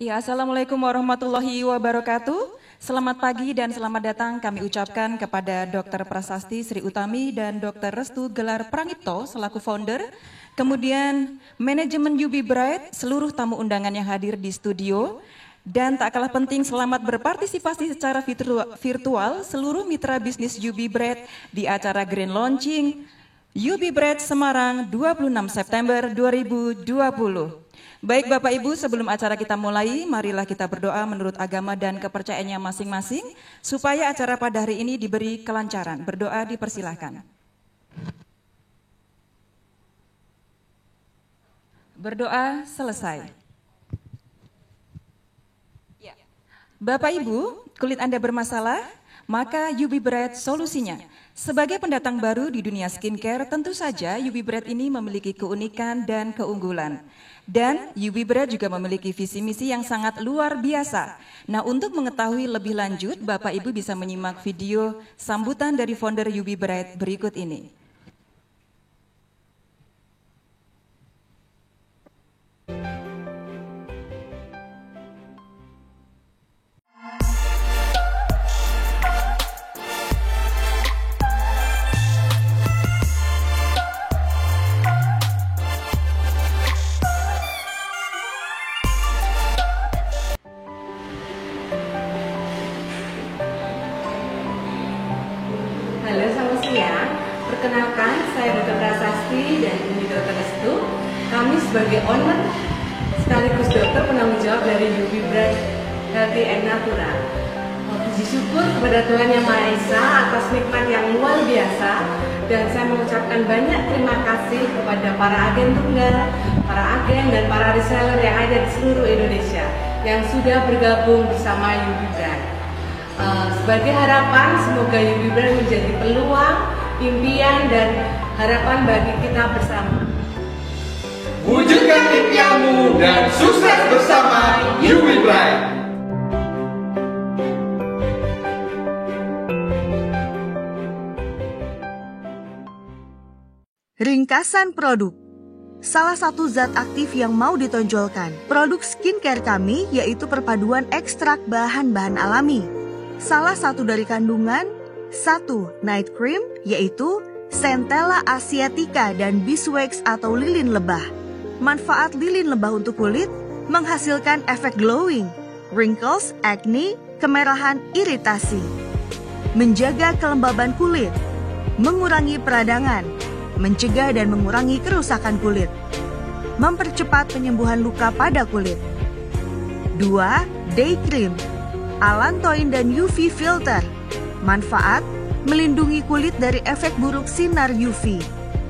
Ya, Assalamualaikum warahmatullahi wabarakatuh. Selamat pagi dan selamat datang kami ucapkan kepada Dr. Prasasti Sri Utami dan Dr. Restu Gelar Prangipto selaku founder, kemudian manajemen UB Bright, seluruh tamu undangan yang hadir di studio, dan tak kalah penting selamat berpartisipasi secara virtual seluruh mitra bisnis UB Bright di acara Grand Launching UB Bright Semarang 26 September 2020. Baik Bapak Ibu, sebelum acara kita mulai, marilah kita berdoa menurut agama dan kepercayaannya masing-masing, supaya acara pada hari ini diberi kelancaran. Berdoa dipersilahkan. Berdoa selesai. Bapak Ibu, kulit Anda bermasalah? Maka UB Bright solusinya. Sebagai pendatang baru di dunia skincare, tentu saja UB Bright ini memiliki keunikan dan keunggulan. Dan UB Bright juga memiliki visi misi yang sangat luar biasa. Nah, untuk mengetahui lebih lanjut, Bapak Ibu bisa menyimak video sambutan dari founder UB Bright berikut ini. Halo, selamat siang. Perkenalkan, saya Dr. Prasasti dan ini Dr. Restu. Kami sebagai owner sekaligus dokter penanggung jawab dari UB Bright Healthy and Natural. Puji syukur kepada Tuhan Yang Maha Esa atas nikmat yang luar biasa, dan saya mengucapkan banyak terima kasih kepada para agen tunggal, para agen dan para reseller yang ada di seluruh Indonesia yang sudah bergabung bersama UB Bright. Sebagai harapan, semoga UB Bright menjadi peluang, impian, dan harapan bagi kita bersama. Wujudkan impianmu dan sukses bersama UB Bright. Ringkasan produk. Salah satu zat aktif yang mau ditonjolkan produk skincare kami yaitu perpaduan ekstrak bahan-bahan alami. Salah satu dari kandungan 1. Night cream yaitu Centella asiatica dan beeswax atau lilin lebah. Manfaat lilin lebah untuk kulit menghasilkan efek glowing, wrinkles, acne, kemerahan, iritasi. Menjaga kelembaban kulit, mengurangi peradangan, mencegah dan mengurangi kerusakan kulit. Mempercepat penyembuhan luka pada kulit. 2. Day cream Allantoin dan UV filter. Manfaat, melindungi kulit dari efek buruk sinar UV,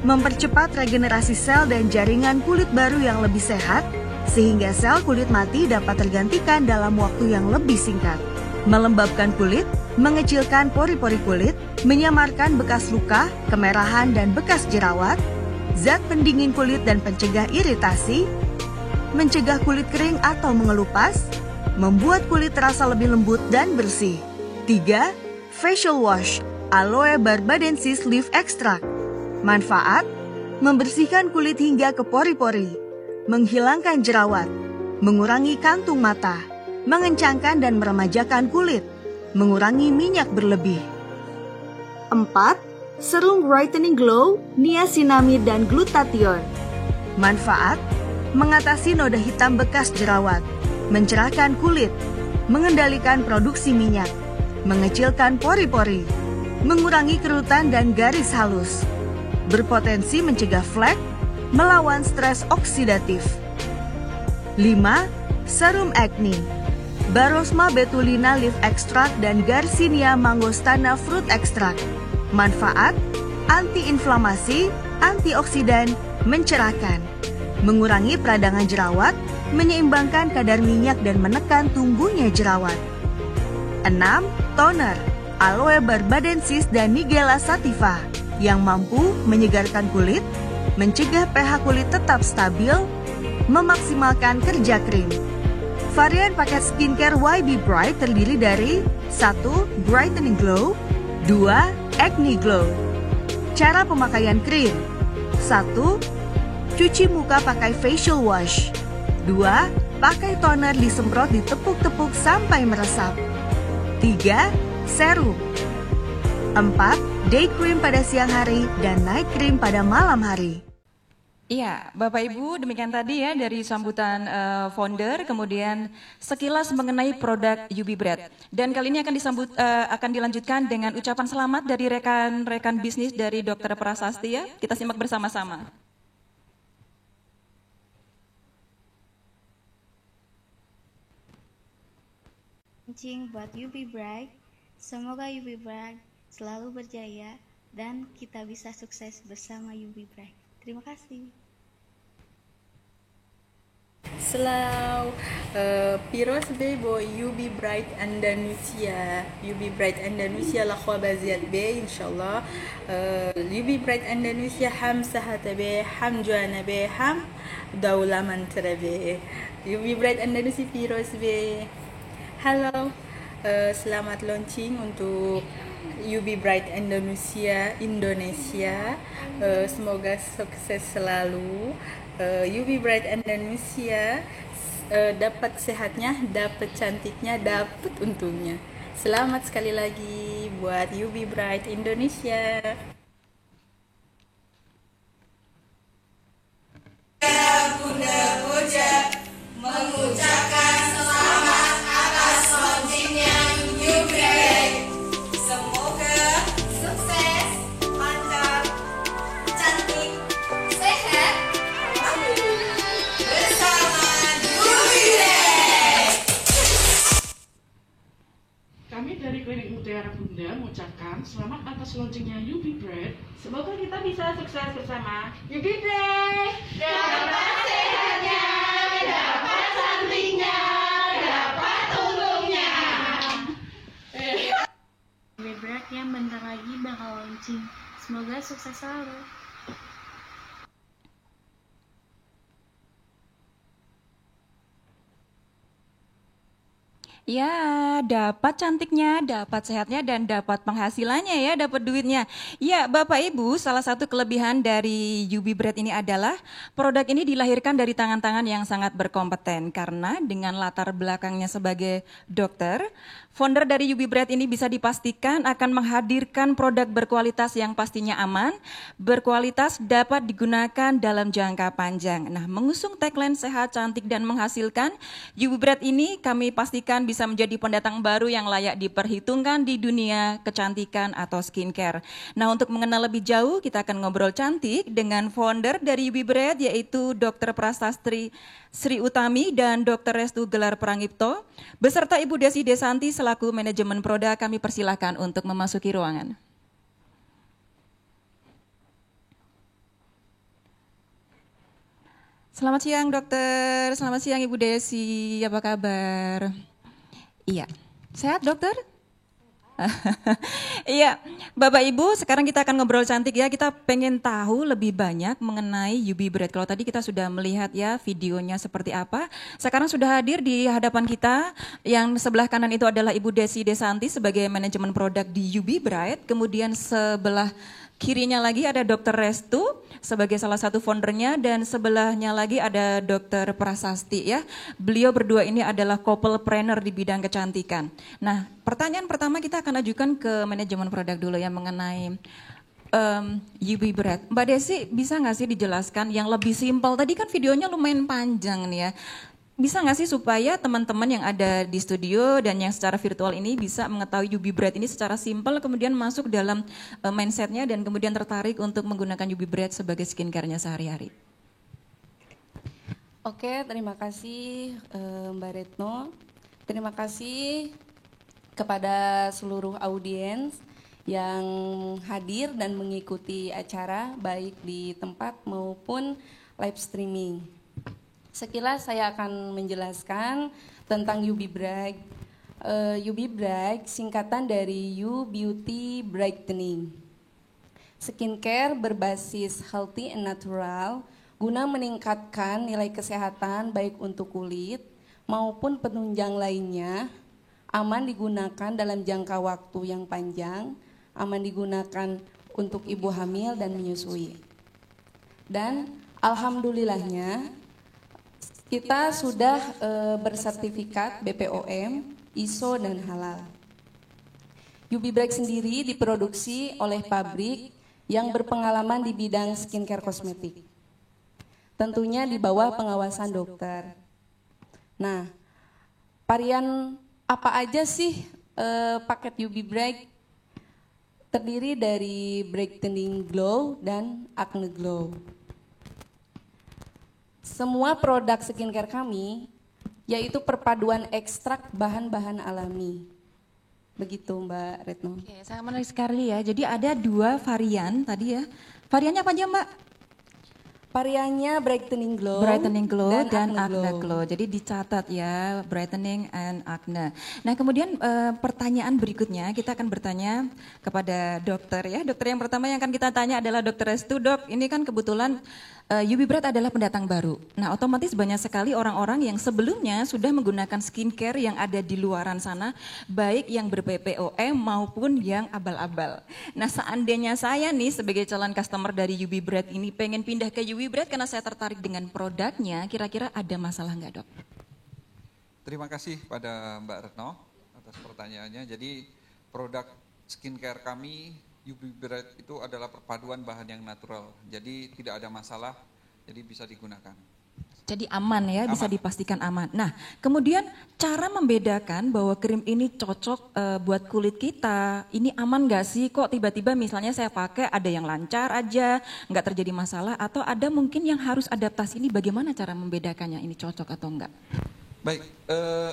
mempercepat regenerasi sel dan jaringan kulit baru yang lebih sehat, sehingga sel kulit mati dapat tergantikan dalam waktu yang lebih singkat. Melembabkan kulit, mengecilkan pori-pori kulit, menyamarkan bekas luka, kemerahan dan bekas jerawat, zat pendingin kulit dan pencegah iritasi, mencegah kulit kering atau mengelupas, membuat kulit terasa lebih lembut dan bersih. 3. Facial wash Aloe barbadensis leaf extract. Manfaat, membersihkan kulit hingga ke pori-pori, menghilangkan jerawat, mengurangi kantung mata, mengencangkan dan meremajakan kulit, mengurangi minyak berlebih. 4. Serum brightening glow niacinamide dan glutathione. Manfaat, mengatasi noda hitam bekas jerawat, mencerahkan kulit, mengendalikan produksi minyak, mengecilkan pori-pori, mengurangi kerutan dan garis halus, berpotensi mencegah flek, melawan stres oksidatif. 5. Serum acne Barosma betulina leaf extract dan Garcinia mangostana fruit extract. Manfaat, anti-inflamasi, antioksidan, mencerahkan, mengurangi peradangan jerawat, menyeimbangkan kadar minyak dan menekan tumbuhnya jerawat. 6. Toner Aloe barbadensis dan Nigella sativa yang mampu menyegarkan kulit, mencegah pH kulit tetap stabil, memaksimalkan kerja krim. Varian paket skincare UB Bright terdiri dari 1. Brightening Glow, 2. Acne Glow. Cara pemakaian krim: 1. Cuci muka pakai facial wash. 2. Pakai toner disemprot ditepuk-tepuk sampai meresap. 3. Serum. 4. Day cream pada siang hari dan night cream pada malam hari. Iya, Bapak Ibu, demikian tadi ya dari sambutan founder, kemudian sekilas mengenai produk UB Bread. Dan kali ini akan dilanjutkan dengan ucapan selamat dari rekan-rekan bisnis dari Dr. Prasasti ya. Kita simak bersama-sama. Launching buat UB Bright. Semoga UB Bright selalu berjaya dan kita bisa sukses bersama UB Bright. Terima kasih. Selalu Piros Bebo UB Bright Indonesia la khwabaziat be insyaallah UB Bright Indonesia ham sahat be ham juana be ham daula mantra be UB Bright Indonesia Piros be. Halo, selamat launching untuk UB Bright Indonesia. Semoga sukses selalu. UB Bright Indonesia dapat sehatnya, dapat cantiknya, dapat untungnya. Selamat sekali lagi buat UB Bright Indonesia. Bunda Koja mengucapkan selamat atas launchingnya UB Bright. Semoga sukses, mantap, cantik, sehat bersama UB Bright. Kami dari Klinik Mutiara Bunda mengucapkan selamat atas launchingnya UB Bread. Semoga kita bisa sukses bersama UB Bread. Dapat sehatnya, dapat cantiknya, dapat untungnya. UB Bright yang bentar lagi bakal launching. Semoga sukses selalu. Ya, dapat cantiknya, dapat sehatnya, dan dapat penghasilannya ya, dapat duitnya. Ya, Bapak Ibu, salah satu kelebihan dari UB Bread ini adalah produk ini dilahirkan dari tangan-tangan yang sangat berkompeten. Karena dengan latar belakangnya sebagai dokter, founder dari UB Bread ini bisa dipastikan akan menghadirkan produk berkualitas yang pastinya aman, berkualitas, dapat digunakan dalam jangka panjang. Nah, mengusung tagline sehat, cantik, dan menghasilkan, UB Bread ini kami pastikan bisa menjadi pendatang baru yang layak diperhitungkan di dunia kecantikan atau skincare. Nah, untuk mengenal lebih jauh, kita akan ngobrol cantik dengan founder dari UB Bread, yaitu Dr. Prasasti Sri Utami dan Dr. Restu Gelar Prangipto, beserta Ibu Desi Desanti selaku manajemen produk. Kami persilahkan untuk memasuki ruangan. Selamat siang dokter, selamat siang Ibu Desi, apa kabar? Iya, sehat dokter? Iya, Bapak Ibu, sekarang kita akan ngobrol cantik ya. Kita pengen tahu lebih banyak mengenai UB Bread. Kalau tadi kita sudah melihat ya videonya seperti apa. Sekarang sudah hadir di hadapan kita. Yang sebelah kanan itu adalah Ibu Desi Desanti sebagai manajemen produk di UB Bread. Kemudian sebelah kirinya lagi ada Dr. Restu sebagai salah satu foundernya, dan sebelahnya lagi ada Dr. Prasasti ya. Beliau berdua ini adalah couple-planner di bidang kecantikan. Nah, pertanyaan pertama kita akan ajukan ke manajemen produk dulu ya mengenai UB Bread. Mbak Desi, bisa nggak sih dijelaskan yang lebih simpel? Tadi kan videonya lumayan panjang nih ya. Bisa nggak sih supaya teman-teman yang ada di studio dan yang secara virtual ini bisa mengetahui UB Bread ini secara simpel, kemudian masuk dalam mindsetnya dan kemudian tertarik untuk menggunakan UB Bread sebagai skincare-nya sehari-hari? Oke, terima kasih Mbak Retno. Terima kasih kepada seluruh audiens yang hadir dan mengikuti acara baik di tempat maupun live streaming. Sekilas saya akan menjelaskan tentang UB Bright. UB Bright singkatan dari U Beauty Brightening. Skincare berbasis healthy and natural guna meningkatkan nilai kesehatan baik untuk kulit maupun penunjang lainnya, aman digunakan dalam jangka waktu yang panjang, aman digunakan untuk ibu hamil dan menyusui. Dan alhamdulillahnya kita sudah bersertifikat BPOM, ISO dan halal. UV Bright sendiri diproduksi oleh pabrik yang berpengalaman di bidang skincare kosmetik. Tentunya di bawah pengawasan dokter. Nah, varian apa aja sih paket UV Bright? Terdiri dari Brightening Glow dan Acne Glow. Semua produk skincare kami yaitu perpaduan ekstrak bahan-bahan alami. Begitu Mbak Retno. Oke, sangat menarik sekali ya. Jadi ada 2 varian tadi ya. Variannya apa aja Mbak? Variannya Brightening Glow, dan Acne Glow. Jadi dicatat ya, Brightening and Acne. Nah kemudian pertanyaan berikutnya kita akan bertanya kepada dokter ya. Dokter yang pertama yang akan kita tanya adalah Dokter Restu. Dok, ini kan kebetulan UV Bright adalah pendatang baru. Nah otomatis banyak sekali orang-orang yang sebelumnya sudah menggunakan skincare yang ada di luaran sana, baik yang ber-BPOM maupun yang abal-abal. Nah seandainya saya nih sebagai calon customer dari UV Bright ini pengen pindah ke UV Bright karena saya tertarik dengan produknya, kira-kira ada masalah nggak dok? Terima kasih pada Mbak Retno atas pertanyaannya. Jadi produk skincare kami UV Bright itu adalah perpaduan bahan yang natural, jadi tidak ada masalah, jadi bisa digunakan. Jadi aman ya, bisa dipastikan aman. Nah, kemudian cara membedakan bahwa krim ini cocok buat kulit kita, ini aman nggak sih? Kok tiba-tiba misalnya saya pakai ada yang lancar aja, nggak terjadi masalah, atau ada mungkin yang harus adaptasi, ini bagaimana cara membedakannya, ini cocok atau enggak? Baik,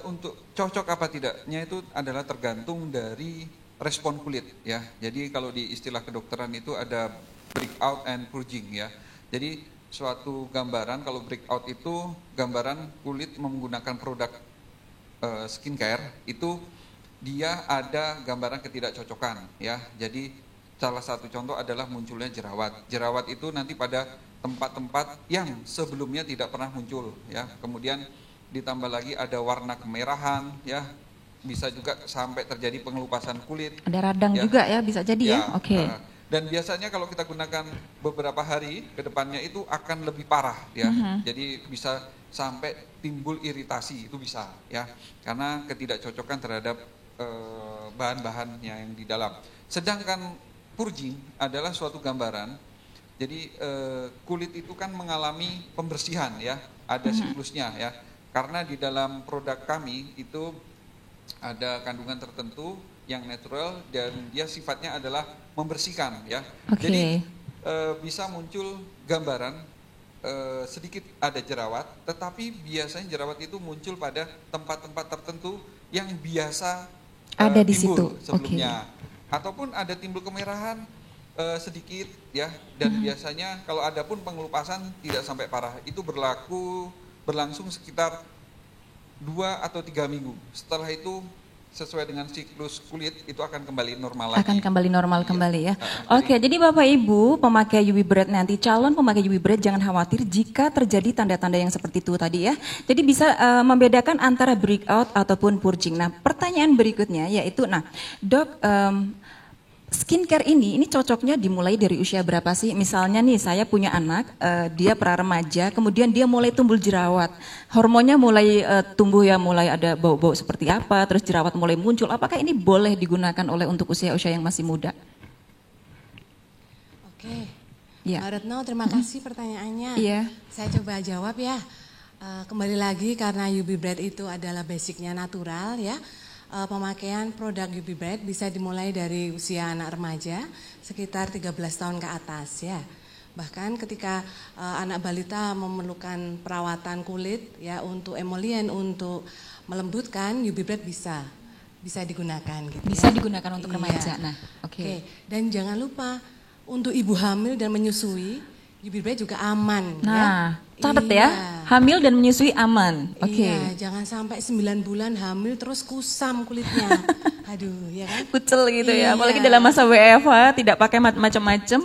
untuk cocok apa tidaknya itu adalah tergantung dari respon kulit ya. Jadi kalau di istilah kedokteran itu ada breakout and purging ya. Jadi suatu gambaran, kalau breakout itu gambaran kulit menggunakan produk skincare itu dia ada gambaran ketidakcocokan ya. Jadi salah satu contoh adalah munculnya jerawat. Jerawat itu nanti pada tempat-tempat yang sebelumnya tidak pernah muncul ya. Kemudian ditambah lagi ada warna kemerahan ya. Bisa juga sampai terjadi pengelupasan kulit. Ada radang ya. Juga ya, bisa jadi ya. Oke. Dan biasanya kalau kita gunakan beberapa hari ke depannya itu akan lebih parah ya. Jadi bisa sampai timbul iritasi, itu bisa ya. Karena ketidakcocokan terhadap bahan-bahannya yang di dalam. Sedangkan purging adalah suatu gambaran. Jadi kulit itu kan mengalami pembersihan ya, ada siklusnya ya. Karena di dalam produk kami itu ada kandungan tertentu yang natural dan dia sifatnya adalah membersihkan ya. Jadi bisa muncul gambaran sedikit ada jerawat, tetapi biasanya jerawat itu muncul pada tempat-tempat tertentu yang biasa ada di timbul situ sebelumnya. Ataupun ada timbul kemerahan sedikit ya, dan biasanya kalau ada pun pengelupasan tidak sampai parah. Itu berlangsung sekitar 2 atau 3 minggu. Setelah itu sesuai dengan siklus kulit itu akan kembali normal lagi. Akan kembali normal kembali ya. Oke, jadi Bapak Ibu pemakai UV Bright nanti, calon pemakai UV Bright jangan khawatir jika terjadi tanda-tanda yang seperti itu tadi ya. Jadi bisa membedakan antara breakout ataupun purging. Nah, pertanyaan berikutnya yaitu, Dok, skincare ini cocoknya dimulai dari usia berapa sih? Misalnya nih saya punya anak, dia pra-remaja, kemudian dia mulai tumbuh jerawat, hormonnya mulai tumbuh ya, mulai ada bau-bau seperti apa, terus jerawat mulai muncul. Apakah ini boleh digunakan untuk usia-usia yang masih muda? Oke, ya. Mbak Retno, terima kasih pertanyaannya. Iya. Saya coba jawab ya. Kembali lagi karena UV Bright itu adalah basicnya natural ya. Pemakaian produk UV Bright bisa dimulai dari usia anak remaja sekitar 13 tahun ke atas ya. Bahkan ketika anak balita memerlukan perawatan kulit ya, untuk emolien, untuk melembutkan, UV Bright bisa digunakan gitu. Bisa digunakan untuk remaja. Nah, oke. Dan jangan lupa untuk ibu hamil dan menyusui, UV Bright juga aman ya. Catat ya, hamil dan menyusui aman. Iya, jangan sampai 9 bulan hamil terus kusam kulitnya. Aduh, ya kan? Kucel gitu ya, apalagi dalam masa WFH, tidak pakai macam-macam,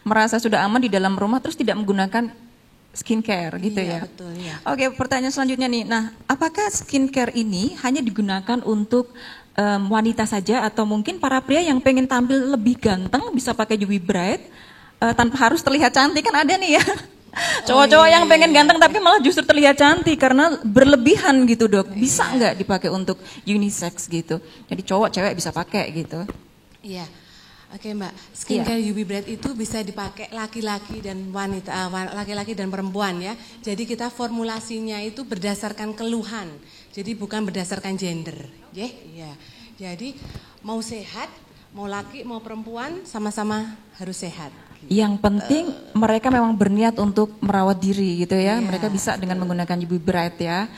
merasa sudah aman di dalam rumah terus tidak menggunakan skincare gitu ya. Betul, ya. Oke, pertanyaan selanjutnya nih. Nah, apakah skincare ini hanya digunakan untuk wanita saja atau mungkin para pria yang pengen tampil lebih ganteng bisa pakai UV Bright tanpa harus terlihat cantik, kan ada nih ya? Cowok-cowok yang pengen ganteng tapi malah justru terlihat cantik karena berlebihan gitu dok. Bisa nggak dipakai untuk unisex gitu? Jadi cowok cewek bisa pakai gitu. Iya. Oke Mbak, skincare UV Bright itu bisa dipakai laki-laki dan wanita, laki-laki dan perempuan ya. Jadi kita formulasinya itu berdasarkan keluhan. Jadi bukan berdasarkan gender, ya. Jadi mau sehat, mau laki, mau perempuan sama-sama harus sehat. Yang penting mereka memang berniat untuk merawat diri gitu ya. Mereka bisa dengan menggunakan UV Bright ya.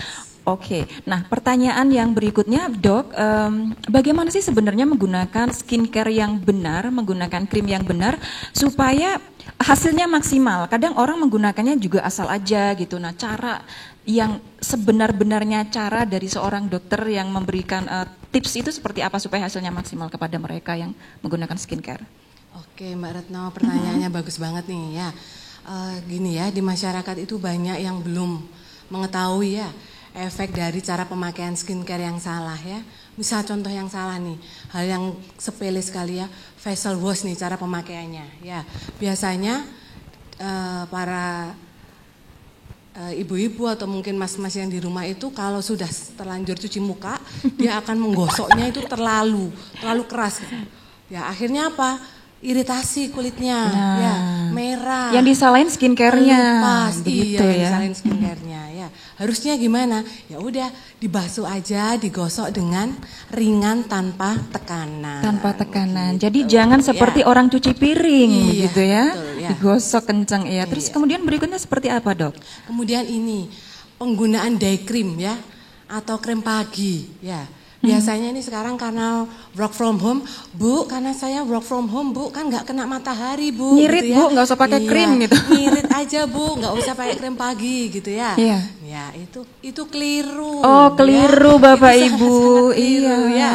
Oke, nah pertanyaan yang berikutnya dok, bagaimana sih sebenarnya menggunakan skincare yang benar, menggunakan krim yang benar supaya hasilnya maksimal? Kadang orang menggunakannya juga asal aja gitu. Nah cara yang sebenar-benarnya cara dari seorang dokter yang memberikan tips itu seperti apa supaya hasilnya maksimal kepada mereka yang menggunakan skincare? Oke Mbak Retno, pertanyaannya bagus banget nih ya. Gini ya, di masyarakat itu banyak yang belum mengetahui ya efek dari cara pemakaian skincare yang salah ya. Misal contoh yang salah nih, hal yang sepele sekali ya, facial wash nih cara pemakaiannya ya. Biasanya para ibu-ibu atau mungkin mas-mas yang di rumah itu kalau sudah terlanjur cuci muka, dia akan menggosoknya itu terlalu keras. Ya akhirnya apa? Iritasi kulitnya, ya merah. Yang disalahin skincare-nya, gitu ya. Disalahin skincare-nya, ya. Harusnya gimana? Ya udah dibasuh aja, digosok dengan ringan tanpa tekanan. Tanpa tekanan. Jadi jangan seperti orang cuci piring, gitu ya. Betul, ya. Digosok kencang ya. Terus kemudian berikutnya seperti apa dok? Kemudian ini penggunaan day cream ya, atau krem pagi, ya. Biasanya ini sekarang karena work from home, Bu, karena saya work from home, Bu, kan nggak kena matahari, Bu. Nyirit, gitu ya. Bu, nggak usah pakai krim gitu. Nyirit aja, Bu, nggak usah pakai krim pagi gitu ya. Iya. Ya, itu keliru. Oh, keliru ya. Bapak Itu Ibu. sangat keliru, Iya. ya.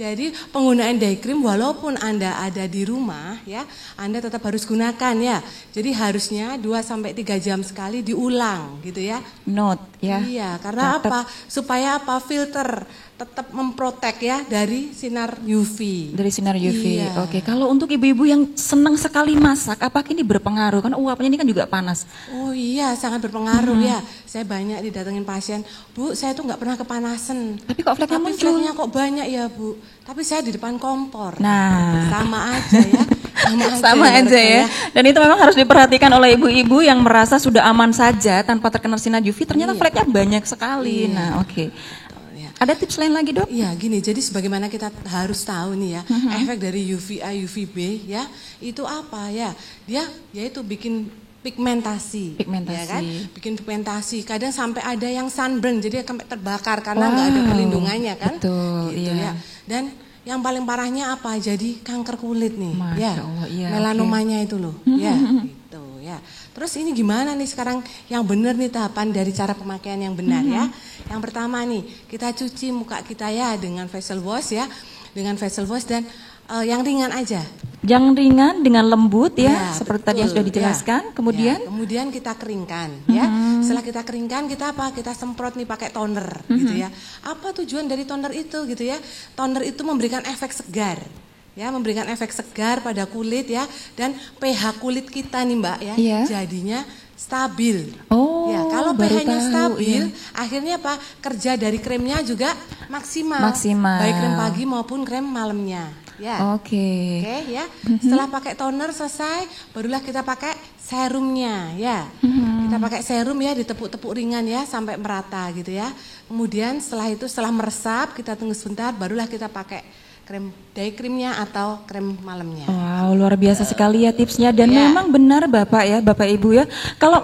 Jadi penggunaan day cream walaupun Anda ada di rumah ya, Anda tetap harus gunakan ya. Jadi harusnya 2-3 jam sekali diulang gitu ya. Note ya. Iya, karena apa? Supaya apa? Filter tetap memprotek ya dari sinar UV. Dari sinar UV. Iya. Oke, kalau untuk ibu-ibu yang senang sekali masak, apakah ini berpengaruh? Kan uapnya ini kan juga panas. Oh iya, sangat berpengaruh ya. Saya banyak didatengin pasien, Bu, saya tuh nggak pernah kepanasan. Tapi kok fleknya muncul? Fleknya kok banyak ya, Bu. Tapi saya di depan kompor. Nah, sama aja ya. Sama aja ya. Dan itu memang harus diperhatikan oleh ibu-ibu yang merasa sudah aman saja tanpa terkena sinar UV. Ternyata fleknya banyak sekali. Iya. Nah, oke. Ada tips lain lagi dok? Iya gini, jadi sebagaimana kita harus tahu nih ya, efek dari UVA, UVB ya, itu apa ya? Dia yaitu bikin pigmentasi. Ya kan? Bikin pigmentasi. Kadang sampai ada yang sunburn, jadi sampai terbakar karena nggak ada perlindungannya kan? Betul, gitu iya. ya. Dan yang paling parahnya apa? Jadi kanker kulit nih. Masya Allah, iya, melanomanya itu loh. Ya, gitu ya. Terus ini gimana nih sekarang yang benar nih tahapan dari cara pemakaian yang benar ya. Yang pertama nih, kita cuci muka kita ya dengan facial wash ya. Dengan facial wash dan yang ringan aja. Yang ringan dengan lembut ya, seperti betul, tadi yang sudah dijelaskan. Ya. Kemudian? Ya, kemudian kita keringkan ya. Setelah kita keringkan kita apa? Kita semprot nih pakai toner gitu ya. Apa tujuan dari toner itu gitu ya? Toner itu memberikan efek segar. Ya, memberikan efek segar pada kulit ya, dan pH kulit kita nih Mbak ya, jadinya stabil. Oh, ya, kalau baru pH-nya tahu, stabil, ya. akhirnya apa? Kerja dari kremnya juga maksimal. Baik krem pagi maupun krem malamnya. Ya. Oke. Oke ya. Setelah pakai toner selesai, barulah kita pakai serumnya ya. Kita pakai serum ya, ditepuk-tepuk ringan ya sampai merata gitu ya. Kemudian setelah itu setelah meresap, kita tunggu sebentar, barulah kita pakai krem day creamnya atau krem malamnya. Wow, luar biasa sekali ya tipsnya, dan memang benar Bapak ya, Bapak Ibu ya. Kalau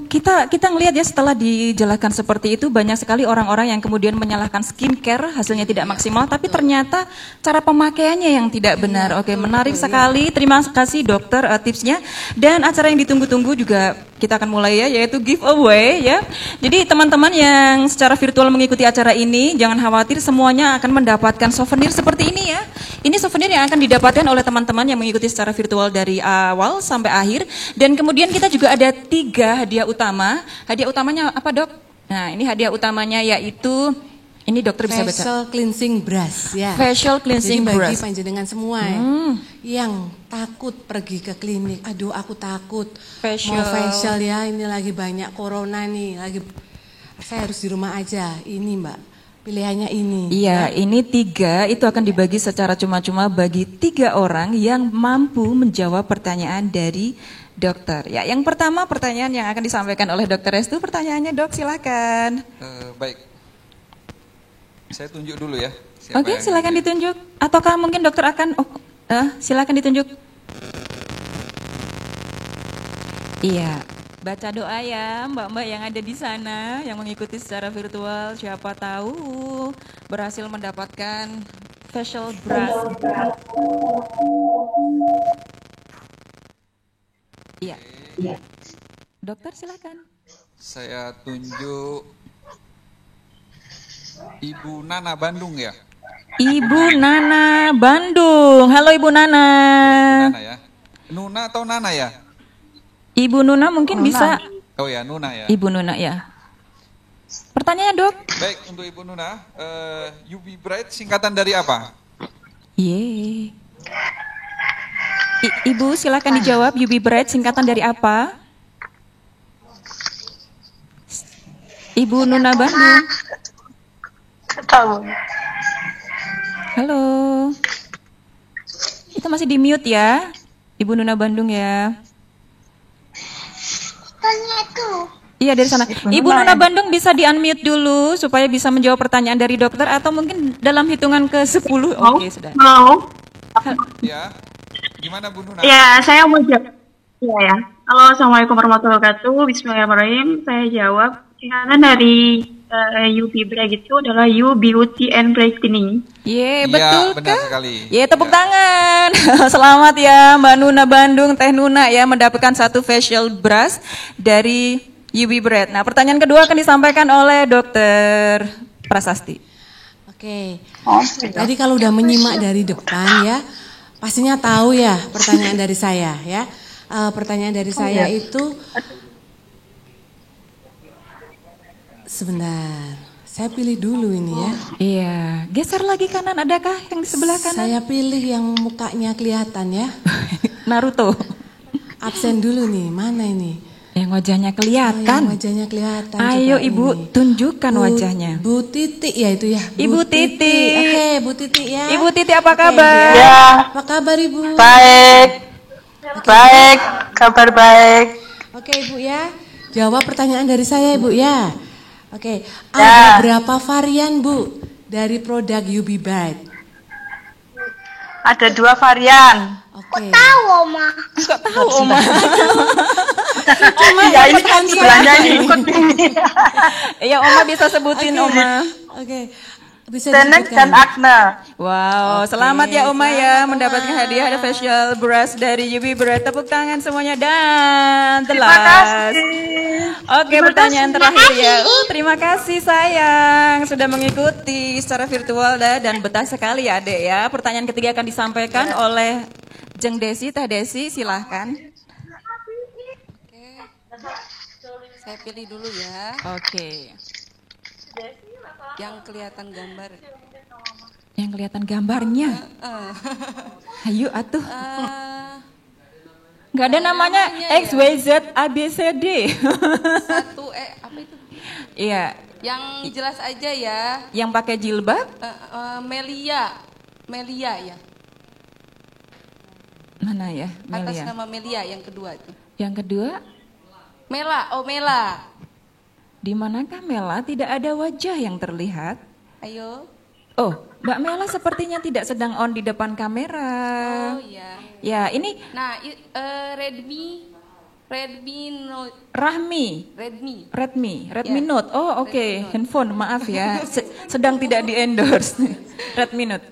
kita ngelihat ya setelah dijelaskan seperti itu, banyak sekali orang-orang yang kemudian menyalahkan skincare, hasilnya tidak maksimal, tapi ternyata cara pemakaiannya yang tidak benar. Oke, menarik sekali. Terima kasih dokter tipsnya. Dan acara yang ditunggu-tunggu juga kita akan mulai ya, yaitu giveaway ya. Jadi teman-teman yang secara virtual mengikuti acara ini, jangan khawatir, semuanya akan mendapatkan souvenir seperti ini ya. Ini souvenir yang akan didapatkan oleh teman-teman yang mengikuti secara virtual dari awal sampai akhir. Dan kemudian kita juga ada 3 hadiah utama. Hadiah utamanya apa dok? Nah, ini hadiah utamanya yaitu Ini dokter bisa baca. Facial cleansing brush ya. Facial cleansing Jadi bagi brush. panjenengan semua ya, yang takut pergi ke klinik, aduh aku takut Facial. mau facial ya, ini lagi banyak corona nih, saya harus di rumah aja. Ini Mbak, pilihannya ini. Iya, ini 3 itu akan dibagi secara cuma-cuma bagi 3 orang yang mampu menjawab pertanyaan dari dokter. Ya, yang pertama pertanyaan yang akan disampaikan oleh Dokter Restu. Pertanyaannya Dok, silakan. Baik, saya tunjuk dulu ya. Oke, silakan ditunjuk. Ataukah mungkin dokter akan? Silakan ditunjuk. Iya, baca doa ya mbak-mbak yang ada di sana yang mengikuti secara virtual. Siapa tahu berhasil mendapatkan facial brush. Iya. Dokter silakan. Saya tunjuk Ibu Nana Bandung ya. Ibu Nana Bandung. Halo Ibu Nana. Nana ya. Nuna atau Nana ya? Ibu Nuna mungkin bisa. Oh ya, Nuna ya. Ibu Nuna ya. Pertanyaannya Dok. Baik, untuk Ibu Nuna, UV Bright singkatan dari apa? Yeay. Ibu silakan dijawab, UV Bright singkatan dari apa? Ibu Nuna Bandung. Tahu. Halo. Itu masih di mute ya, Ibu Nuna Bandung ya. Tanya itu. Iya dari sana. Ibu Nuna Bandung bisa di-unmute dulu supaya bisa menjawab pertanyaan dari dokter atau mungkin dalam hitungan ke 10. Oke, sudah. Mau? Ya. Gimana Bu Nuna? Ya, saya mau jawab. Iya ya. Halo, assalamualaikum warahmatullahi wabarakatuh. Bismillahirrahmanirrahim. Saya jawab. Singkatan dari UV Bright itu adalah U Beauty and Brightening. Ye, Iya, betul benar kah? sekali. Ye, tepuk tangan. Selamat ya Mbak Nuna Bandung, Teh Nuna ya mendapatkan 1 facial brush dari UV Bright. Nah, pertanyaan kedua akan disampaikan oleh Dokter Prasasti. Oke. Tadi kalau udah menyimak dari depan ya, pastinya tahu ya pertanyaan dari saya ya. Pertanyaan dari saya itu sebentar. Saya pilih dulu ini ya. Iya, geser lagi kanan, adakah yang di sebelah kanan? Saya pilih yang mukanya kelihatan ya. Naruto. Absen dulu nih, mana ini? Yang wajahnya kelihatan. Yang wajahnya kelihatan. Ayo coba Ibu, ini. tunjukkan wajahnya. Bu Titi ya itu ya. Ibu Titi. Oke, Bu Titi ya. Ibu Titi apa kabar? Ya, Apa kabar Ibu? baik. Baik, kabar baik. Oke Ibu ya. Jawab pertanyaan dari saya Ibu ya. Oke, Ya. ada berapa varian Bu dari produk UV Bright? Ada 2 varian. Oke. Enggak tahu Oma. Oma Ya, ini dapat kan hadiah. sebelahnya ikut ini. Iya, Oma bisa sebutin Oma. Oke. Bisa Tenek dan disebutkan. Agna. Wow, Oke, selamat ya Oma ya selamat, mendapatkan Oma. hadiah ada facial brush dari UV Bright. Tepuk tangan semuanya dan Terima telas. kasih. Oke, pertanyaan terakhir ya. Terima kasih sayang sudah mengikuti secara virtual dan betah sekali ya Adek ya. Pertanyaan ketiga akan disampaikan oleh Jeng Desi, Teh Desi, silahkan. Saya pilih dulu ya, Oke. yang kelihatan gambar. Yang kelihatan gambarnya. Ayo atuh. Nggak ada namanya X, Y, Z, A, B, C, D. Satu apa itu? Iya, Yang jelas aja ya. yang pakai jilbab. Melia ya. Mana ya? Atas Melia. nama Melia yang kedua itu. Yang kedua, Mela. di manakah Mela? Tidak ada wajah yang terlihat. Ayo. Oh, Mbak Mela sepertinya tidak sedang on di depan kamera. Oh iya. Ya, ini Nah, Redmi Note. Redmi Ya. Note. Oh, oke. Redmi Note. Handphone, maaf ya. Sedang tidak di-endorse. Redmi Note.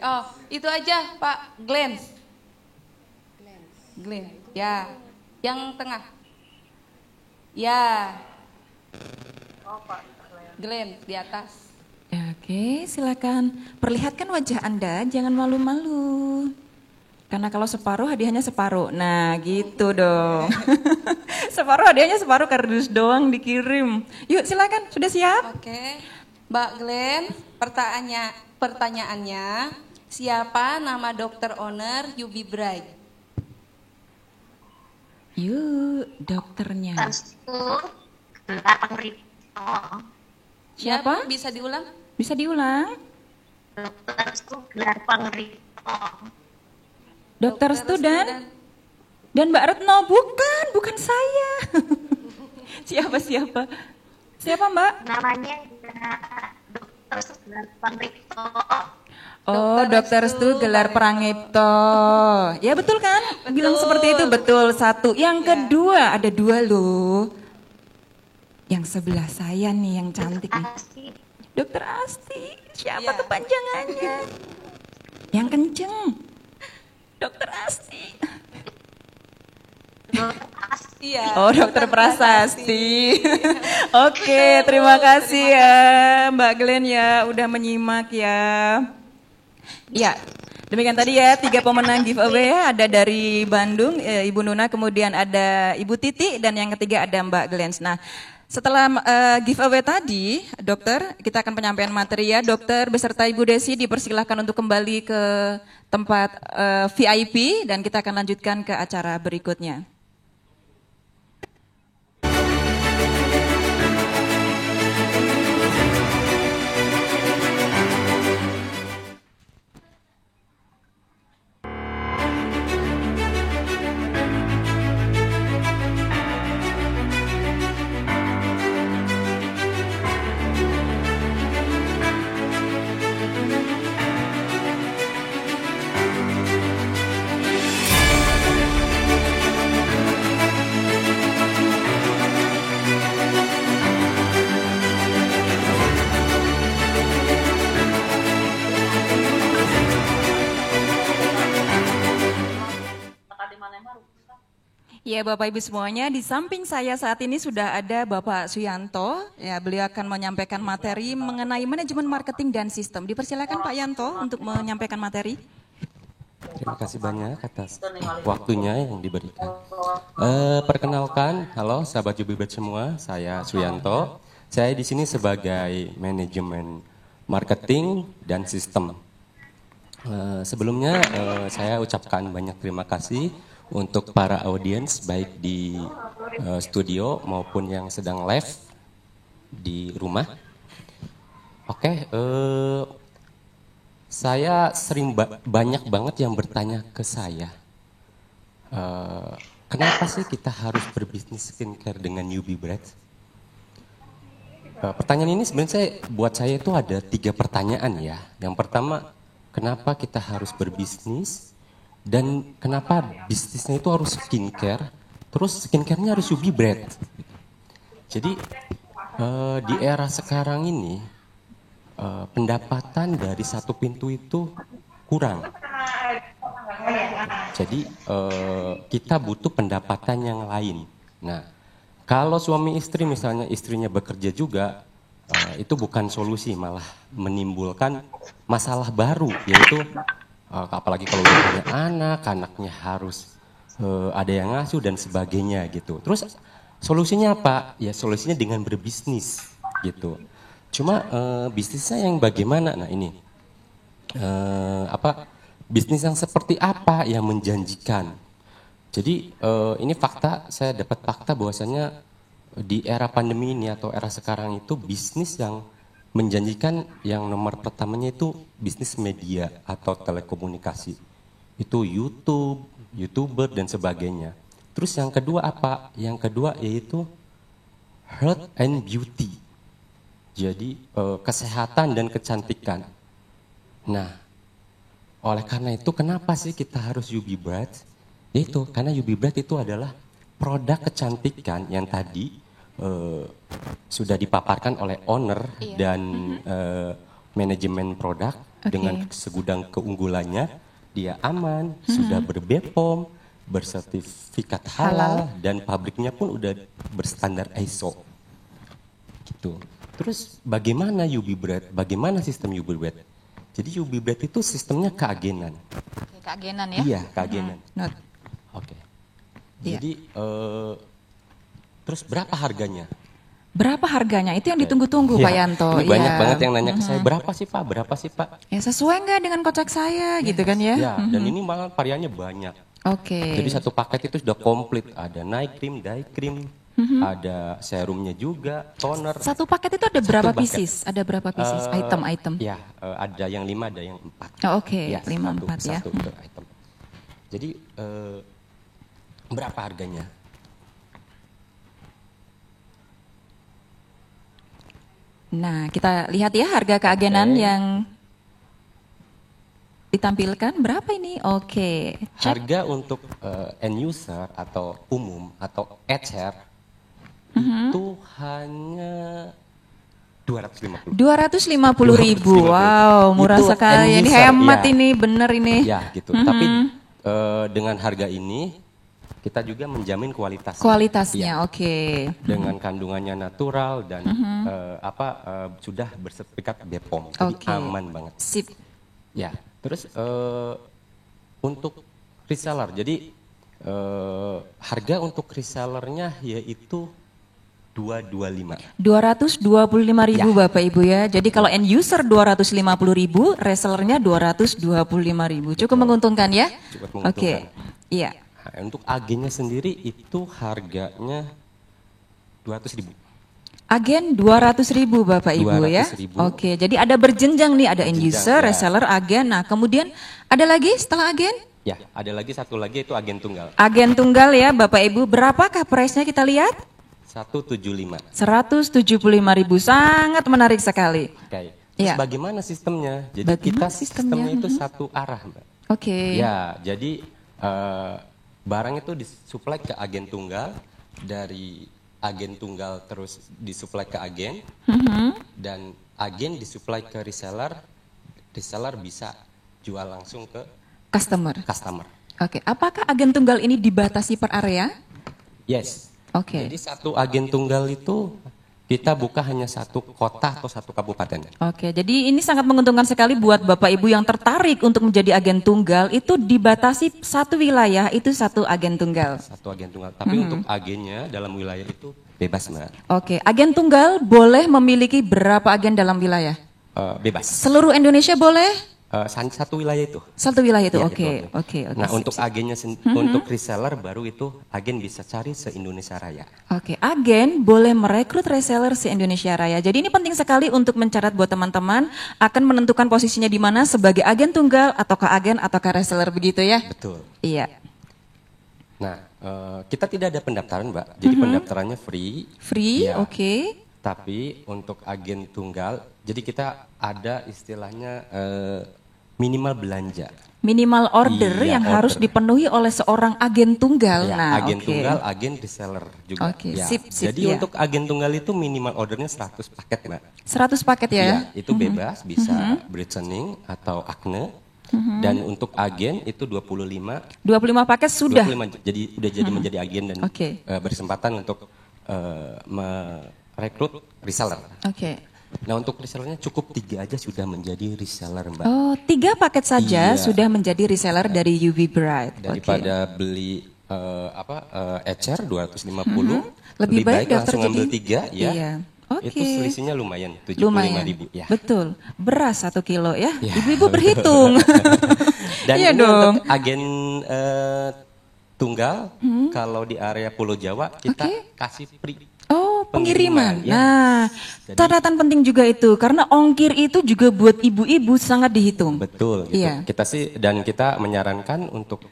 Oh, itu aja Pak Glenn. Ya. Yang tengah. Ya. Glenn di atas. Oke, silakan perlihatkan wajah Anda, jangan malu-malu. Karena kalau separuh hadiahnya separuh. Nah, gitu dong. Separuh hadiahnya separuh, kardus doang dikirim. Yuk, silakan. Sudah siap? Oke. Mbak Glenn, pertanyaannya, siapa nama dokter owner UB Bright? Yuk, dokternya. Siapa? Bisa diulang? Bisa diulang? Dokter Restu Gelar Pangripto. Dokter Restu dan Mbak Retno, bukan saya. Siapa? Siapa Mbak? Namanya Dokter Restu Gelar Pangripto. Oh, Dokter Restu Gelar Prangipto. Ya betul kan? Bilang seperti itu betul. Satu. Yang kedua ada dua loh. Yang sebelah saya nih yang cantik nih. Dokter Asti. Siapa kepanjangannya? Yang kenceng. Dokter Asti. Oh, Dokter Prasasti. Oke, terima kasih ya Mbak Glenn ya udah menyimak ya. Ya, demikian tadi ya 3 pemenang giveaway ya. Ada dari Bandung, Ibu Nuna, kemudian ada Ibu Titi, dan yang ketiga ada Mbak Glenn. Nah, setelah giveaway tadi, dokter, kita akan penyampaian materi ya. Dokter beserta Ibu Desi dipersilahkan untuk kembali ke tempat VIP dan kita akan lanjutkan ke acara berikutnya. Ya Bapak Ibu semuanya, di samping saya saat ini sudah ada Bapak Suyanto. Ya, beliau akan menyampaikan materi mengenai manajemen marketing dan sistem. Dipersilakan Pak Yanto untuk menyampaikan materi. Terima kasih banyak atas waktunya yang diberikan. Perkenalkan, halo sahabat UB Bright semua, saya Suyanto. Saya di sini sebagai manajemen marketing dan sistem. Sebelumnya saya ucapkan banyak terima kasih untuk para audiens baik di studio maupun yang sedang live di rumah. Oke, saya sering banyak banget yang bertanya ke saya, kenapa sih kita harus berbisnis skincare dengan UB Bright? Pertanyaan ini sebenarnya buat saya itu ada 3 pertanyaan ya. Yang pertama, kenapa kita harus berbisnis? Dan kenapa bisnisnya itu harus skincare, terus skincare-nya harus UB Bright. Jadi di era sekarang ini pendapatan dari satu pintu itu kurang. Jadi kita butuh pendapatan yang lain. Nah, kalau suami istri misalnya istrinya bekerja juga, itu bukan solusi, malah menimbulkan masalah baru, yaitu apalagi kalau udah punya anak, anaknya harus ada yang ngasuh dan sebagainya gitu. Terus solusinya apa? Ya solusinya dengan berbisnis gitu. Cuma bisnisnya yang bagaimana? Nah ini bisnis yang seperti apa yang menjanjikan? Jadi ini fakta, saya dapat fakta bahwasanya di era pandemi ini atau era sekarang itu bisnis yang menjanjikan yang nomor pertamanya itu bisnis media atau telekomunikasi. Itu YouTube, YouTuber dan sebagainya. Terus yang kedua apa? Yang kedua yaitu health and beauty. Jadi kesehatan dan kecantikan. Nah, oleh karena itu kenapa sih kita harus UB Bright? Yaitu karena UB Bright itu adalah produk kecantikan yang tadi sudah dipaparkan oleh owner dan manajemen produk dengan segudang keunggulannya. Dia aman, sudah ber-BPOM, bersertifikat halal, dan pabriknya pun udah berstandar ISO. Gitu. Terus bagaimana UB Bright? Bagaimana sistem UB Bright? Jadi UB Bright itu sistemnya keagenan. Keagenan ya? Iya, keagenan. Oke. Jadi terus berapa harganya? Berapa harganya? Itu yang ditunggu-tunggu Pak Yanto. Ini banyak Iya. banget yang nanya ke saya, berapa sih Pak, berapa sih Pak? Ya sesuai nggak dengan kocek saya gitu kan ya? Ya, dan ini malah variannya banyak. Oke. Jadi satu paket itu sudah komplit, ada night cream, day cream, ada serumnya juga, toner. Satu paket itu ada berapa Satu paket. pieces? Ada berapa pieces item-item? Ya, ada yang 5, ada yang 4. Oh, oke, Ya, 5, 4 ya. Satu per item. Jadi berapa harganya? Nah, kita lihat ya harga keagenan yang ditampilkan berapa ini? Oke. Cek. Harga untuk end user atau umum atau ecer itu hanya 250. 250.000. Wow, murah Itu sekali. end Ini user, hemat ya. ini, bener ini. Ya gitu. Tapi dengan harga ini kita juga menjamin kualitasnya. Kualitasnya, Ya. oke. Dengan kandungannya natural dan sudah bersertifikat BPOM, jadi Oke. aman banget. Sip. Ya, terus untuk reseller, jadi harga untuk resellernya yaitu 225. 225.000 Ya. Bapak Ibu ya. Jadi kalau end user 250.000, resellernya 225.000. Cukup menguntungkan ya? Cukup menguntungkan. Oke. Iya. Nah, untuk agennya sendiri itu harganya 200.000. Agen 200.000 Bapak Ibu ya. 200.000. Oke, jadi ada berjenjang nih, ada end Berjenjang, user, ya. reseller, agen. Nah, kemudian ada lagi setelah agen? Ya, ada lagi satu lagi itu agen tunggal. Agen tunggal ya Bapak Ibu. Berapakah price-nya kita lihat? 175. 175.000. Sangat menarik sekali. Oke. Terus Ya. bagaimana sistemnya? Jadi Bagaimana kita sistemnya? sistemnya itu satu arah, Mbak. Oke. Ya, jadi barang itu disuplai ke agen tunggal, dari agen tunggal terus disuplai ke agen, dan agen disuplai ke reseller, reseller bisa jual langsung ke Customer. customer. Oke, apakah agen tunggal ini dibatasi per area? Yes. Oke. Jadi satu agen tunggal itu kita buka hanya satu kota atau satu kabupaten. Oke, jadi ini sangat menguntungkan sekali buat Bapak Ibu yang tertarik untuk menjadi agen tunggal, itu dibatasi satu wilayah, itu satu agen tunggal. Satu agen tunggal. Tapi untuk agennya dalam wilayah itu bebas, Mbak. Oke, agen tunggal boleh memiliki berapa agen dalam wilayah? Bebas. Seluruh Indonesia boleh? Satu wilayah itu. Satu wilayah itu, Ya, oke, itu. oke. Nah, sip, untuk sip. agennya untuk reseller baru itu agen bisa cari se-Indonesia Raya. Oke, agen boleh merekrut reseller se-Indonesia Raya. Jadi ini penting sekali untuk mencatat buat teman-teman akan menentukan posisinya di mana sebagai agen tunggal ataukah agen ataukah reseller begitu ya? Betul. Iya. Nah, kita tidak ada pendaftaran, Mbak. Jadi pendaftarannya free. Free, Ya. oke. Tapi untuk agen tunggal, jadi kita ada istilahnya minimal belanja. Minimal order Iya, yang harus order. dipenuhi oleh seorang agen tunggal. Ya, Nah, agen oke. tunggal, agen reseller juga. Oke, Ya. sip, Jadi ya. untuk agen tunggal itu minimal ordernya 100 paket, Mbak. 100 paket ya? Ya, itu bebas, bisa Brittany atau Acne. Dan untuk agen itu 25 paket sudah. 25 jadi menjadi agen dan Oke. berkesempatan untuk merekrut reseller. Oke. Nah, untuk resellernya cukup 3 aja sudah menjadi reseller, Mbak. Oh, 3 paket saja Iya. sudah menjadi reseller dari UV Bright. Daripada beli ecer 250, Lebih baik daftar langsung ambil jadi- 3 ya. Iya. Oke. Itu selisihnya lumayan, 75.000 Lumayan. ya. Betul. Beras 1 kilo ya. Ya. Ibu-ibu berhitung. Dan Iya ini dong. untuk agen tunggal, kalau di area Pulau Jawa kita Oke. kasih free. Oh, pengiriman. Pengiriman, ya. Nah, Jadi- catatan penting juga itu karena ongkir itu juga buat ibu-ibu sangat dihitung. Betul gitu. Iya. Kita sih dan kita menyarankan untuk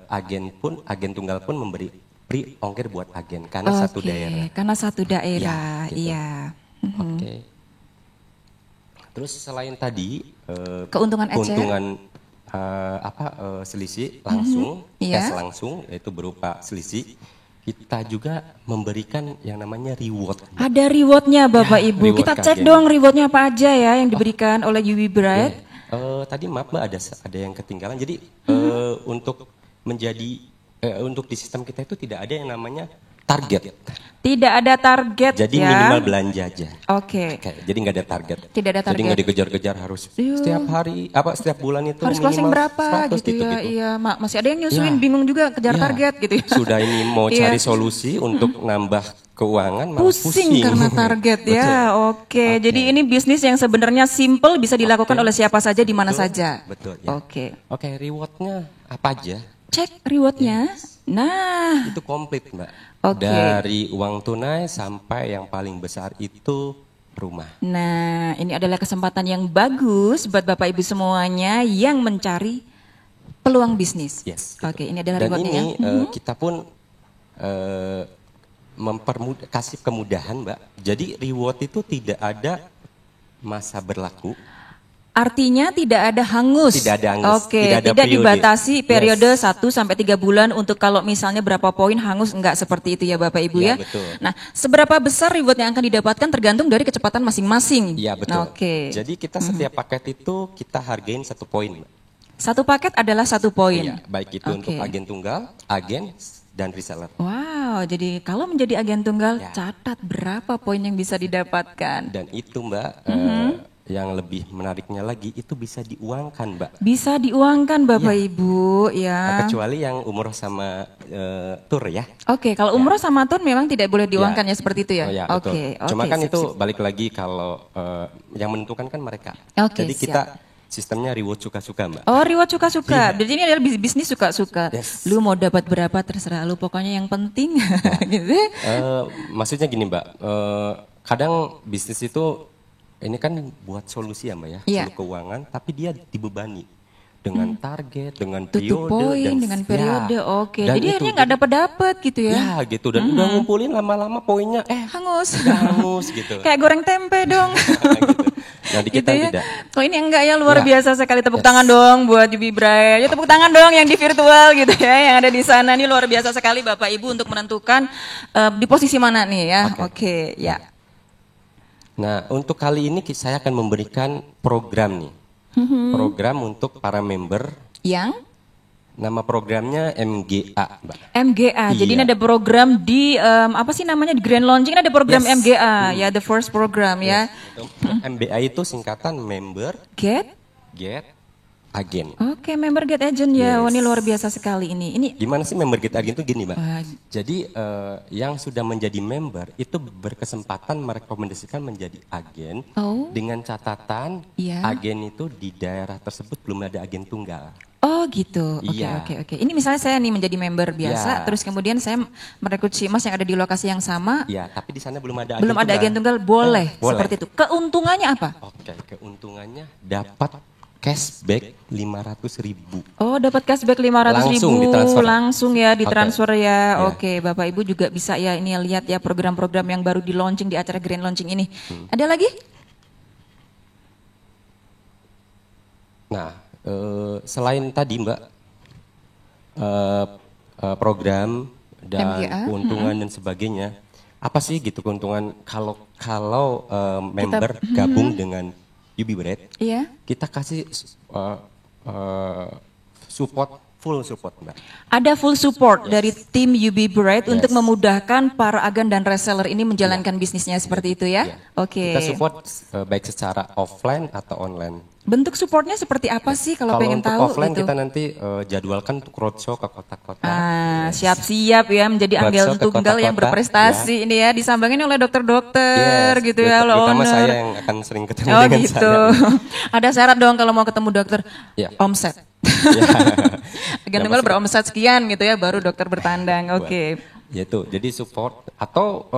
agen tunggal pun memberi free ongkir buat agen karena satu Oke, daerah. karena satu daerah. Ya, gitu. Iya. Oke. Terus selain tadi Keuntungan ecer. keuntungan selisih langsung, Iya. cash langsung yaitu berupa selisih, kita juga memberikan yang namanya reward. Ada rewardnya Bapak Ya, Ibu. reward Kita cek kaget. dong rewardnya apa aja ya yang diberikan oleh UV Bright. Tadi maaf Mbak ada yang ketinggalan. Jadi untuk menjadi untuk di sistem kita itu tidak ada yang namanya target. Tidak ada target Jadi ya. minimal belanja aja. Oke. Jadi nggak ada target. Tidak ada Jadi target. nggak dikejar-kejar harus Iya. setiap hari setiap bulan itu Harus closing minimal berapa 100 gitu ya. Iya, masih ada yang nyusuin Ya. bingung juga kejar Ya. target gitu ya. Sudah ini mau Iya. cari solusi untuk nambah keuangan malah pusing karena target ya. Oke, jadi ini bisnis yang sebenarnya simple bisa dilakukan oleh siapa saja di mana saja. Betul ya. Oke, rewardnya apa aja? Cek rewardnya. Nah, itu komplit Mbak. Oke. Dari uang tunai sampai yang paling besar itu rumah. Nah, ini adalah kesempatan yang bagus buat Bapak Ibu semuanya yang mencari peluang bisnis. Yes. Oke, ini adalah Dan rewardnya ini ya. kita pun kasih kemudahan Mbak. Jadi reward itu tidak ada masa berlaku. Artinya tidak ada hangus. Tidak ada hangus. Oke, Tidak ada tidak periode. dibatasi periode 1 sampai 3 bulan untuk kalau misalnya berapa poin hangus, enggak seperti itu ya Bapak Ibu ya. Betul. Nah, seberapa besar reward yang akan didapatkan tergantung dari kecepatan masing-masing. Iya betul. Oke. Jadi kita setiap paket itu kita hargain 1 poin Mbak. Satu paket adalah 1 poin. Iya, baik itu untuk agen tunggal, agen dan reseller. Wow, jadi kalau menjadi agen tunggal, catat berapa poin yang bisa didapatkan. Dan itu Mbak, yang lebih menariknya lagi itu bisa diuangkan Mbak. Bisa diuangkan Bapak Ibu ya. Kecuali yang umroh sama tur ya. Oke, kalau umroh sama tur memang tidak boleh diuangkan ya seperti itu ya. Oh, ya Oke, betul. Cuma kan sip, itu sip. balik lagi kalau yang menentukan kan mereka. Oke, Jadi siap. kita sistemnya reward suka-suka Mbak. Oh, reward suka-suka. Berarti ini adalah bisnis suka-suka. Yes. Lu mau dapat berapa terserah lu, pokoknya yang penting gitu. Maksudnya gini Mbak, kadang bisnis itu ini kan buat solusi ya Mbak ya, Iya. solusi keuangan, tapi dia dibebani dengan target, dengan Tutup periode, poin dengan periode. Ya, Oke, dan jadi itu, akhirnya nggak dapat gitu ya. Ya gitu, dan udah ngumpulin lama-lama poinnya hangus. hangus gitu. Kayak goreng tempe dong. Nah di kita ya. tidak. Oh ini enggak ya, luar Ya. biasa sekali, tepuk tangan dong buat Yubi Bright. Ya tepuk tangan dong yang di virtual gitu ya, yang ada di sana. Ini luar biasa sekali Bapak Ibu untuk menentukan di posisi mana nih ya. Oke, ya. Nah untuk kali ini saya akan memberikan program nih, program untuk para member. Yang? Nama programnya MGA Mbak. MGA. Jadi ini Iya. ada program di apa sih namanya, di Grand Launching ada program Yes. MGA ya, the first program ya. MBA itu singkatan member, Get? agen. Oke, member Get Agent ya. Yes. Wah, ini luar biasa sekali ini. Ini Gimana sih member get agen itu gini Mbak. Jadi yang sudah menjadi member itu berkesempatan merekomendasikan menjadi agen dengan catatan Iya. agen itu di daerah tersebut belum ada agen tunggal. Oh gitu, oke Iya. oke. Ini misalnya saya nih menjadi member biasa, Ya. terus kemudian saya merekrut si Mas yang ada di lokasi yang sama, Ya, tapi di sana belum ada belum ada agen tunggal, boleh, Boleh. seperti itu. Keuntungannya apa? Oke, keuntungannya dapat cashback 500.000. Oh, dapat cashback 500.000 Langsung ditransfer. langsung ya, ditransfer ya. Ya. Oke, Bapak Ibu juga bisa ya ini lihat ya program-program yang baru di launching di acara Grand Launching ini. Ada lagi? Nah, selain tadi Mbak program dan MGA, keuntungan dan sebagainya, apa sih gitu keuntungan kalau member gabung dengan Yubi Bread? Iya. Kita kasih full support Mbak. Ada full support dari tim UB Bright untuk memudahkan para agen dan reseller ini menjalankan bisnisnya seperti itu ya. Oke. Kita support baik secara offline atau online. Bentuk supportnya seperti apa sih kalau pengen untuk tahu offline gitu? kita nanti jadwalkan untuk roadshow ke kota-kota. Siap-siap ya menjadi angel Roadshow ke tunggal yang kota-kota, berprestasi ini ya, disambangin oleh dokter-dokter Yes, gitu ya, oleh terutama owner. saya yang akan sering ketemu Oh dengan gitu. saya. Ada syarat dong kalau mau ketemu dokter, Ya. omset. Agen tunggal beromset sekian gitu ya, baru dokter bertandang. Oke. Yaitu, jadi support atau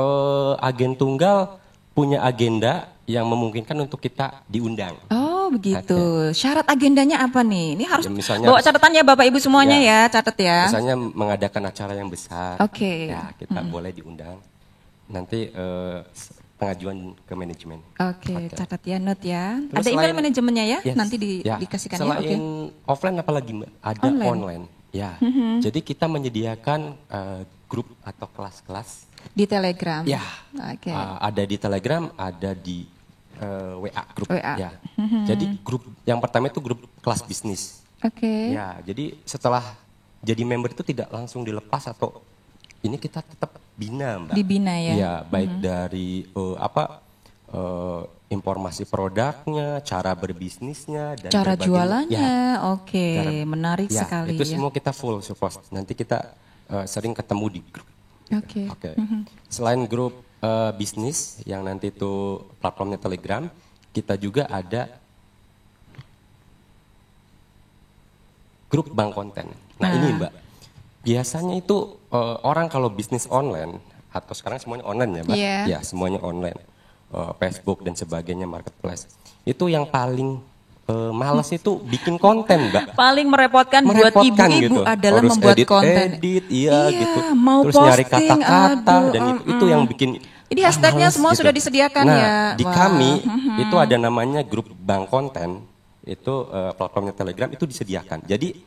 agen tunggal punya agenda yang memungkinkan untuk kita diundang. Oh begitu. Syarat agendanya apa nih? Ini harus Ya, misalnya bawa catatan ya Bapak Ibu semuanya ya, catat ya. Misalnya mengadakan acara yang besar, Oke. ya kita boleh diundang. Nanti pengajuan ke manajemen. Oke, catat ya, note ya. Terus Ada email selain- manajemennya ya, Yes. nanti Ya, dikasihkan ya. Selain Oke. offline apalagi Mbak? Ada Online. online. Ya. Jadi kita menyediakan grup atau kelas-kelas. Di Telegram. Ya. Oke. Ada di Telegram, ada di WA grup. WA. Ya. Jadi grup yang pertama itu grup kelas bisnis. Oke. Ya, jadi setelah jadi member itu tidak langsung dilepas atau ini kita tetap bina Mbak. Dibina ya. Ya, baik dari informasi produknya, cara berbisnisnya, dan Cara berbagai- jualannya. Ya, Oke, menarik ya, sekali itu ya. semua kita full support. Nanti kita sering ketemu di grup. Oke. Oke. Selain grup bisnis yang nanti itu platformnya Telegram, kita juga ada grup bank konten. Nah ini Mbak, biasanya itu orang kalau bisnis online atau sekarang semuanya online ya Mbak, ya semuanya online, Facebook dan sebagainya, marketplace. Itu yang paling males itu bikin konten Mbak. Paling merepotkan buat ibu-ibu gitu. adalah Harus membuat konten. Edit, gitu. Mau Terus posting, nyari kata-kata dan itu yang bikin. Jadi hashtagnya males semua gitu. sudah disediakan nah, ya. Di kami itu ada namanya grup bank konten, itu platformnya Telegram itu disediakan. Jadi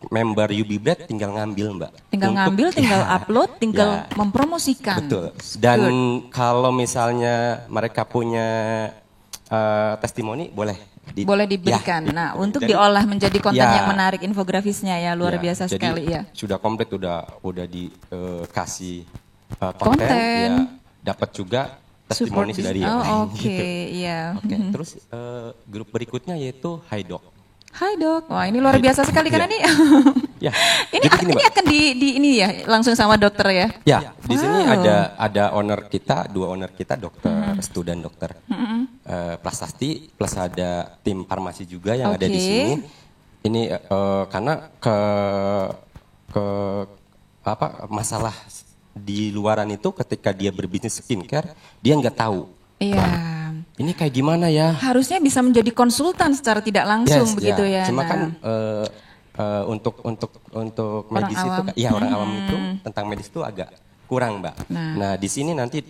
member UB Bread tinggal ngambil Mbak. Tinggal ngambil, tinggal upload, tinggal mempromosikan. Betul. Dan kalau misalnya mereka punya testimoni boleh diberikan. Nah, untuk diolah menjadi konten yang menarik, infografisnya ya luar biasa jadi sekali ya. Sudah komplit, udah dikasih konten. Ya, dapat juga testimoni dari yang lain. Iya. Oke. Terus grup berikutnya yaitu Hai Dok. Hai Dok, wah ini luar biasa sekali karena ini. Ya. ini akan di ini ya langsung sama dokter ya. Ya, di sini ada owner kita, dua owner kita, dokter Restu dan dokter Prasasti, plus ada tim farmasi juga yang ada di sini. Ini karena masalah di luaran itu ketika dia berbisnis skincare dia nggak tahu. Iya. Ini kayak gimana ya? Harusnya bisa menjadi konsultan secara tidak langsung begitu ya. Cuma kan untuk medis itu, orang awam itu tentang medis itu agak kurang Mbak. Nah di sini nanti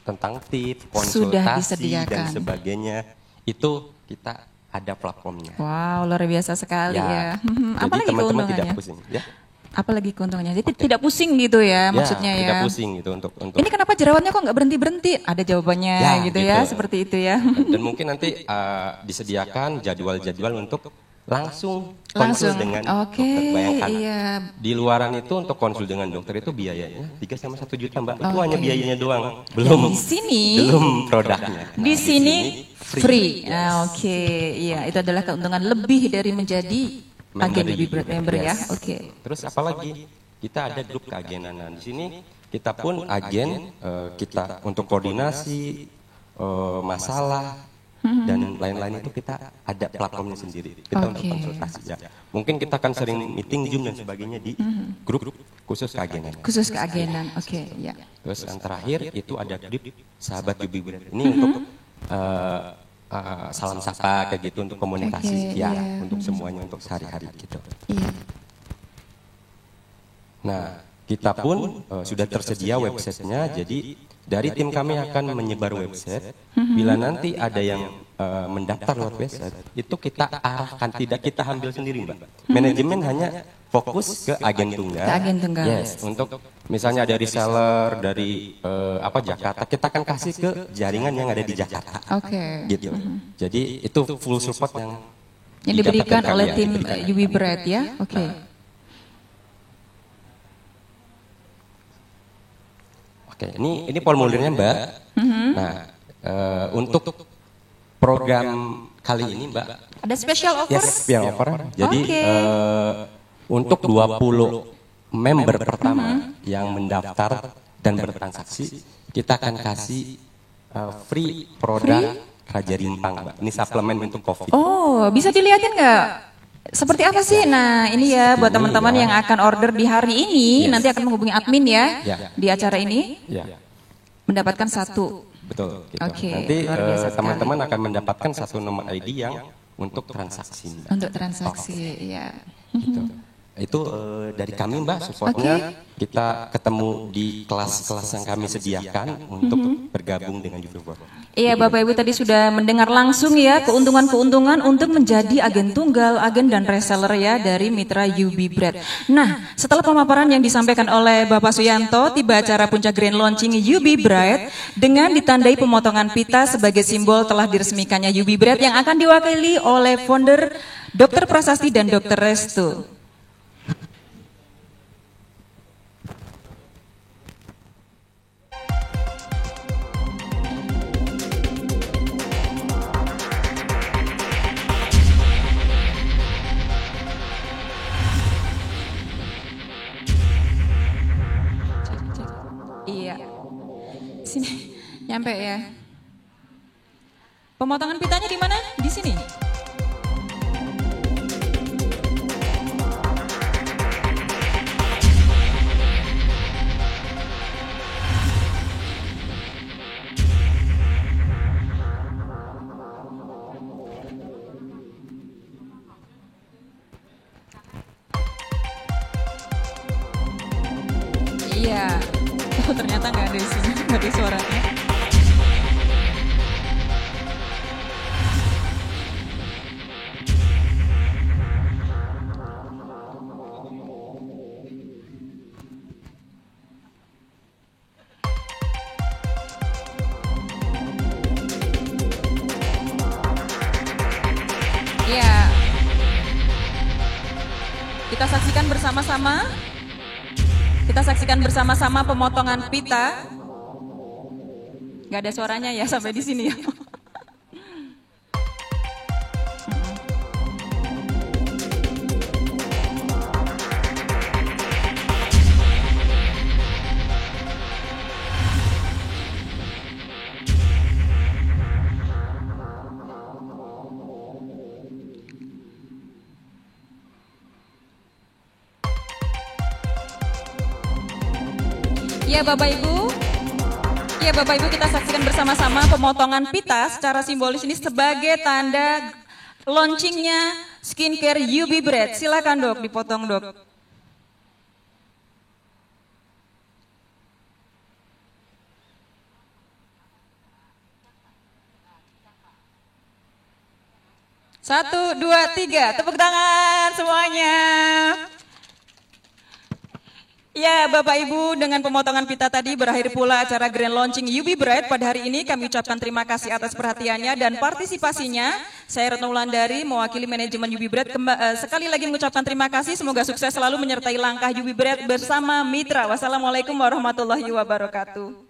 tentang tips, konsultasi dan sebagainya itu kita ada platformnya. Wow, luar biasa sekali ya. Apalagi teman-teman tidak pusing ya. Apalagi keuntungannya, jadi tidak pusing gitu ya maksudnya ya. Tidak pusing gitu untuk. Ini kenapa jerawatnya kok nggak berhenti? Ada jawabannya gitu ya, seperti itu ya. Dan mungkin nanti disediakan jadwal-jadwal untuk langsung konsul dengan dokter. Bayangkan di luaran itu untuk konsul dengan dokter itu biayanya 3 sampai 1 juta Mbak. Itu hanya biayanya doang, belum di sini, belum produknya. Di sini free. Iya, itu adalah keuntungan lebih dari menjadi agen UB Bread member ya. Terus apalagi kita ada grup keagenan. Nah, di sini kita pun agen, kita untuk koordinasi masalah dan lain-lain itu kita ada platformnya sendiri. Kita untuk konsultasi ya. Mungkin kita akan sering meeting Zoom dan sebagainya di grup khusus keagenan. Khusus keagenan. Ya. Terus yang terakhir itu ada grup sahabat UB Bread. Ini untuk salam sapa kayak gitu untuk komunikasi untuk semuanya untuk sehari-hari gitu. Nah kita pun sudah tersedia websitenya, jadi dari tim kami akan menyebar website. Bila nanti ada yang mendaftar lewat website itu kita arahkan, tidak kita ambil sendiri Mbak. Manajemen hanya fokus ke agen tunggal. Yes, untuk misalnya ada reseller dari Jakarta, kita akan kasih ke jaringan yang ada di Jakarta. Gitu. Jadi itu full support yang diberikan oleh tim UB Bread ya. Ini formulirnya Mbak. Nah, untuk program kali ini Mbak ada special offer? Special offer. Jadi untuk 20 member pertama yang mendaftar dan bertransaksi, kita akan kasih free produk Raja Rimpang Mbak. Ini suplemen untuk COVID. Oh, bisa dilihatin nggak? Seperti apa sih? Nah, ini ya buat teman-teman yang akan order di hari ini, nanti akan menghubungi admin ya di acara ini, mendapatkan satu. Betul. Gitu. Nanti teman-teman akan mendapatkan satu nomor ID yang untuk transaksi. Untuk transaksi, ya. Gitu. Itu dari kami Mbak, supportnya kita ketemu di kelas-kelas yang kami sediakan untuk bergabung dengan UB Bread. Iya Bapak Ibu tadi sudah mendengar langsung ya keuntungan-keuntungan untuk menjadi agen tunggal, agen dan reseller ya dari mitra UB Bread. Nah setelah pemaparan yang disampaikan oleh Bapak Suyanto, tiba acara puncak grand launching UB Bread dengan ditandai pemotongan pita sebagai simbol telah diresmikannya UB Bread yang akan diwakili oleh founder Dr. Prasasti dan Dr. Restu. nyampe ya. Pemotongan pitanya di mana? Di sini. Iya. Oh, ternyata nggak ada di sini, nggak ada suaranya. Iya. Kita saksikan bersama-sama. Kita saksikan bersama-sama pemotongan pita. Gak ada suaranya ya sampai di sini ya. Ya Bapak Ibu, kita saksikan bersama-sama pemotongan pita secara simbolis ini sebagai tanda launchingnya skincare UB Bread. Silakan Dok, dipotong Dok. Satu, dua, tiga, tepuk tangan semuanya. Ya Bapak Ibu, dengan pemotongan pita tadi berakhir pula acara Grand Launching UB Bread pada hari ini. Kami ucapkan terima kasih atas perhatiannya dan partisipasinya. Saya Retno Wulandari mewakili manajemen UB Bread sekali lagi mengucapkan terima kasih. Semoga sukses selalu menyertai langkah UB Bread bersama mitra. Wassalamualaikum warahmatullahi wabarakatuh.